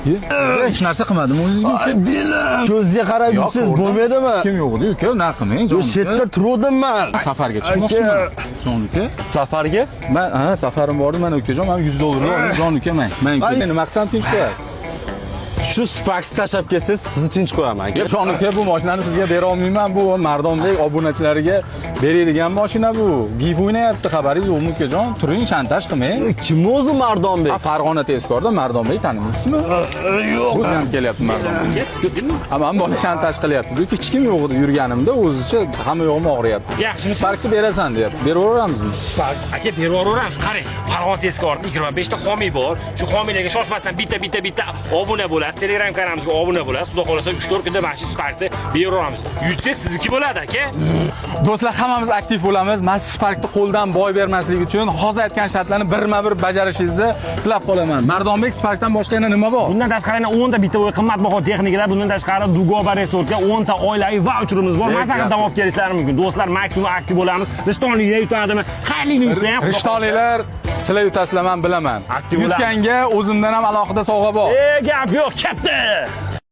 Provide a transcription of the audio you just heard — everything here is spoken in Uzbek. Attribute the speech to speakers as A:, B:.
A: Hech narsa qilmadim o'zingizga.
B: Ay belim. Ko'zga qarab yursiz bo'lmaydimi?
A: Hech kim yo'q edi, uka, nima qilmang,
B: Bu
A: jon.
B: chetda turdim men.
A: Safarga chiqmoqchiman. Jon uka.
B: Safarga?
A: Men safarim bor edi, mana ukajon, men 100 dollarni oling, jon uka, men. Men uka, nima qilsam tinch qo'yasiz?
B: Shu Spark'ni tashlab ketsangiz, sizni tinch qo'yaman.
A: Jon uka, bu mashinani sizga bera olmayman. Bu Mardonbek obunachilariga beradigan mashina bu. Giv o'ynayapti, xabaringiz yo'qmi ukajon? Turing, shantaj qilmang.
B: Kim o'zi Mardonbek?
A: Farg'ona tezkorda Mardonbek tanimaysizmi?
B: Yo'q.
A: O'zi ham kelyapti Mardonbekga. Hamma bola shantaj qilyapti. Bu hech kim yo'q edi yurganimda, o'zicha hamma yo'g'im og'riyapti.
C: Yaxshimi?
A: Sparkni berasan deyapti. Beraveramizmi?
C: Spark aka berib yuboramiz. Qarang, Farg'ona tezkorda 25 ta homiy bor. Shu homiylarga shoshmasdan bitta obuna bo'lasiz. Telegram kanalimizga obuna bo'lasiz. Xudo xolasa 3-4 kunda mana shu Sparkni berib yuboramiz. Yutsangiz sizniki bo'ladi aka.
A: Do'stlar, hammamiz aktiv bo'lamiz. Mana shu Sparkni qo'ldan boy bermaslik uchun hozir aytgan shartlarni birma-bir bajarishingizni tilab qolaman. Mardonbek, Sparkdan boshqa yana nima bor?
C: Bundan tashqari yana 10 ta bitta qimmatbaho texnikalar, bundan tashqari Dugoba Resortga 10 ta oilaviy vaucherimiz bor. Masalan, davom kelishlari mumkin. Do'stlar, maksimum aktiv bo'lamiz. Rishtonliklar yutadimi? Xayrli yutsa ham.
A: Rishtonliklar, sizlar yutasizlar, men bilaman.
C: Aktiv bo'lamiz.
A: Yutganga o'zimdan ham alohida sovg'a bor.
C: Gap yo'q, katta.